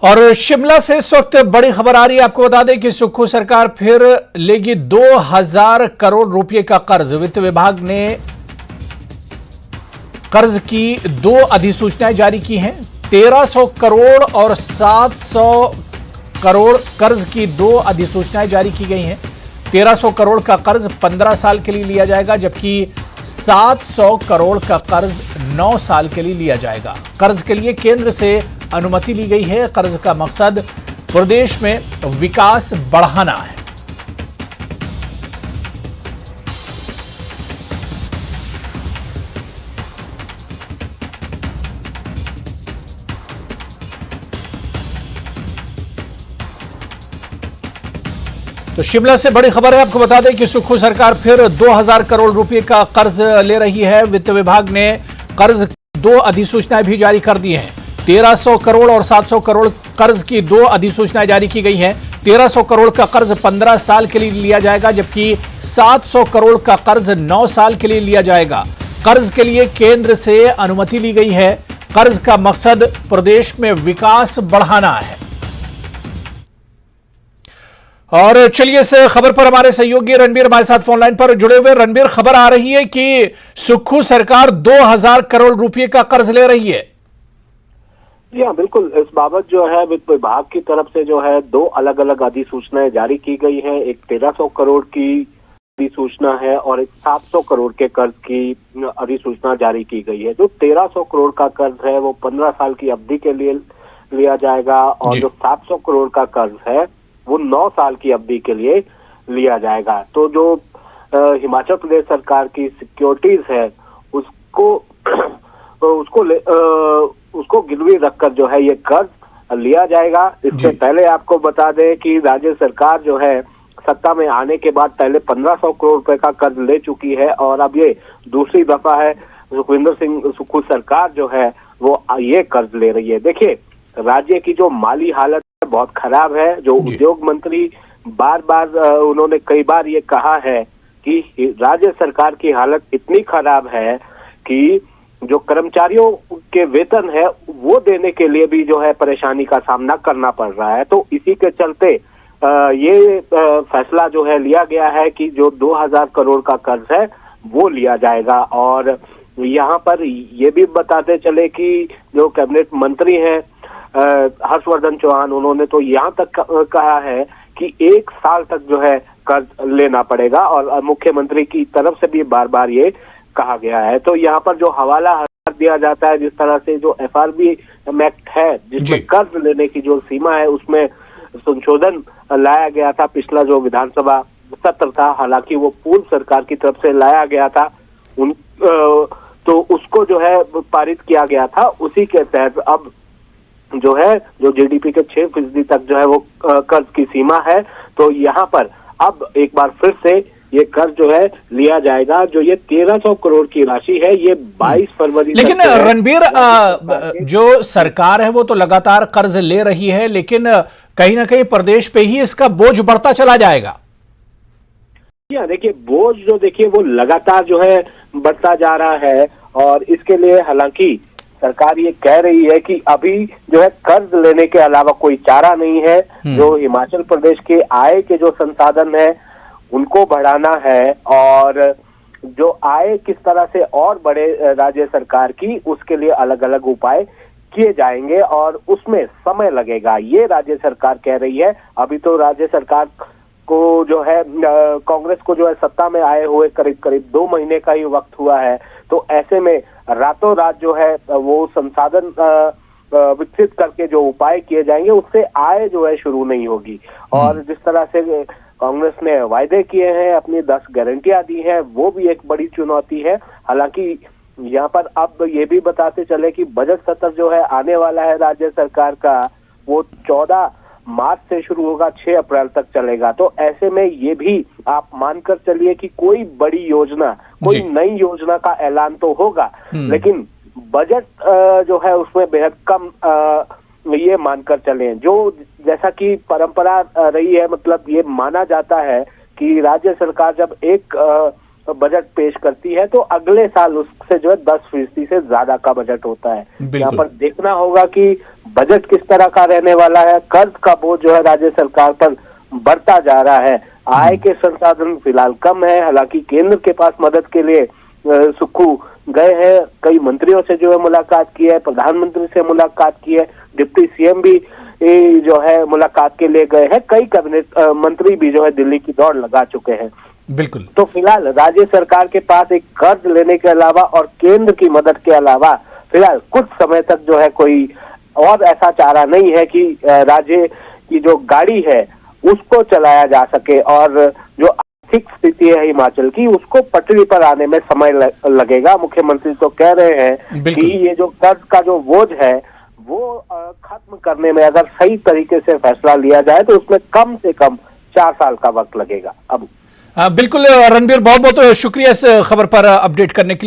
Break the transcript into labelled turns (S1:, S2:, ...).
S1: और शिमला से इस वक्त बड़ी खबर आ रही है। आपको बता दें कि सुक्खू सरकार फिर लेगी 2000 करोड़ रुपए का कर्ज। वित्त विभाग ने कर्ज की दो अधिसूचनाएं जारी की हैं। 1300 करोड़ और 700 करोड़ कर्ज की दो अधिसूचनाएं जारी की गई हैं। 1300 करोड़ का कर्ज 15 साल के लिए लिया जाएगा, जबकि 700 करोड़ का कर्ज 9 साल के लिए लिया जाएगा। कर्ज के लिए केंद्र से अनुमति ली गई है। कर्ज का मकसद प्रदेश में विकास बढ़ाना है। तो शिमला से बड़ी खबर है। आपको बता दें कि सुक्खू सरकार फिर 2000 करोड़ रुपए का कर्ज ले रही है। वित्त विभाग ने कर्ज दो अधिसूचनाएं भी जारी कर दी हैं। 1300 करोड़ और 700 करोड़ कर्ज की दो अधिसूचनाएं जारी की गई हैं। 1300 करोड़ का कर्ज 15 साल के लिए लिया जाएगा, जबकि 700 करोड़ का कर्ज 9 साल के लिए लिया जाएगा। कर्ज के लिए केंद्र से अनुमति ली गई है। कर्ज का मकसद प्रदेश में विकास बढ़ाना है। और चलिए इस खबर पर हमारे सहयोगी रणबीर हमारे साथ फोन लाइन पर जुड़े हुए। रणबीर, खबर आ रही है कि सुक्खू सरकार 2000 करोड़ रुपए का कर्ज ले रही है।
S2: जी हाँ, बिल्कुल। इस बाबत जो है वित्त विभाग की तरफ से जो है दो अलग अलग अधिसूचनाएं जारी की गई हैं। एक 1300 करोड़ की अधिसूचना है और एक 700 करोड़ के कर्ज की अधिसूचना जारी की गई है। जो 1300 करोड़ का कर्ज है वो 15 साल की अवधि के लिए लिया जाएगा और जो 700 करोड़ का कर्ज है वो 9 साल की अवधि के लिए लिया जाएगा। तो जो हिमाचल प्रदेश सरकार की सिक्योरिटीज है उसको गिरवी रखकर जो है ये कर्ज लिया जाएगा। इससे पहले आपको बता दें कि राज्य सरकार जो है सत्ता में आने के बाद पहले 1500 करोड़ रुपए का कर्ज ले चुकी है और अब ये दूसरी दफा है सुखविंदर सिंह सुक्खू सरकार जो है वो ये कर्ज ले रही है। देखिए, राज्य की जो माली हालत बहुत खराब है। जो उद्योग मंत्री बार बार उन्होंने कई बार ये कहा है कि राज्य सरकार की हालत इतनी खराब है कि जो कर्मचारियों के वेतन है वो देने के लिए भी जो है परेशानी का सामना करना पड़ रहा है। तो इसी के चलते ये फैसला जो है लिया गया है कि जो 2000 करोड़ का कर्ज है वो लिया जाएगा। और यहाँ पर ये भी बताते चले कि जो कैबिनेट मंत्री हैं हर्षवर्धन चौहान, उन्होंने तो यहाँ तक कहा है कि 1 साल तक जो है कर्ज लेना पड़ेगा और मुख्यमंत्री की तरफ से भी बार बार ये कहा गया है। तो यहाँ पर जो हवाला दिया जाता है, जिस तरह से जो FRB एक्ट है जिसमें कर्ज लेने की जो सीमा है उसमें संशोधन लाया गया था। पिछला जो विधानसभा सत्र था, हालांकि वो पूर्व सरकार की तरफ से लाया गया था, तो उसको जो है पारित किया गया था। उसी के तहत अब जो है जो GDP के 6% तक जो है वो कर्ज की सीमा है। तो यहाँ पर अब एक बार फिर से ये कर्ज जो है लिया जाएगा। जो ये 1300 करोड़ की राशि है ये 22 फरवरी
S1: लेकिन रणबीर, जो सरकार है वो तो लगातार कर्ज ले रही है, लेकिन कहीं ना कहीं प्रदेश पे ही इसका बोझ बढ़ता चला जाएगा।
S2: देखिए, बोझ जो देखिए वो लगातार जो है बढ़ता जा रहा है और इसके लिए हालांकि सरकार ये कह रही है कि अभी जो है कर्ज लेने के अलावा कोई चारा नहीं है। जो हिमाचल प्रदेश के आय के जो संसाधन है उनको बढ़ाना है और जो आय किस तरह से और बढ़े राज्य सरकार की, उसके लिए अलग अलग उपाय किए जाएंगे और उसमें समय लगेगा, ये राज्य सरकार कह रही है। अभी तो राज्य सरकार को जो है कांग्रेस को जो है सत्ता में आए हुए करीब करीब 2 महीने का ही वक्त हुआ है। तो ऐसे में रातों रात जो है वो संसाधन विकसित करके जो उपाय किए जाएंगे उससे आय जो है शुरू नहीं होगी। और जिस तरह से कांग्रेस ने वायदे किए हैं, अपनी 10 गारंटियां दी हैं, वो भी एक बड़ी चुनौती है। हालांकि यहाँ पर अब ये भी बताते चले कि बजट सत्र जो है आने वाला है राज्य सरकार का, वो 14 मार्च से शुरू होगा, 6 अप्रैल तक चलेगा। तो ऐसे में ये भी आप मानकर चलिए कि कोई बड़ी योजना, कोई नई योजना का ऐलान तो होगा, लेकिन बजट जो है उसमें बेहद कम ये मानकर चलें। जो जैसा कि परंपरा रही है, मतलब ये माना जाता है कि राज्य सरकार जब एक बजट पेश करती है तो अगले साल उससे जो है 10% से ज्यादा का बजट होता है। यहाँ पर देखना होगा कि बजट किस तरह का रहने वाला है। कर्ज का बोझ जो है राज्य सरकार पर बढ़ता जा रहा है। आय के संसाधन फिलहाल कम है। हालांकि केंद्र के पास मदद के लिए सुक्खू गए हैं, कई मंत्रियों से जो है मुलाकात की है, प्रधानमंत्री से मुलाकात की है, डिप्टी सीएम भी जो है मुलाकात के लिए गए हैं, कई कैबिनेट मंत्री भी जो है दिल्ली की दौड़ लगा चुके हैं।
S1: बिल्कुल।
S2: तो फिलहाल राज्य सरकार के पास एक कर्ज लेने के अलावा और केंद्र की मदद के अलावा फिलहाल कुछ समय तक जो है कोई और ऐसा चारा नहीं है कि राज्य की जो गाड़ी है उसको चलाया जा सके, और जो आर्थिक स्थिति है हिमाचल की उसको पटरी पर आने में समय लगेगा। मुख्यमंत्री तो कह रहे हैं कि ये जो कर्ज का जो बोझ है वो खत्म करने में अगर सही तरीके से फैसला लिया जाए तो उसमें कम से कम 4 साल का वक्त लगेगा। अब
S1: बिल्कुल रणबीर, बहुत बहुत शुक्रिया इस खबर पर अपडेट करने के लिए।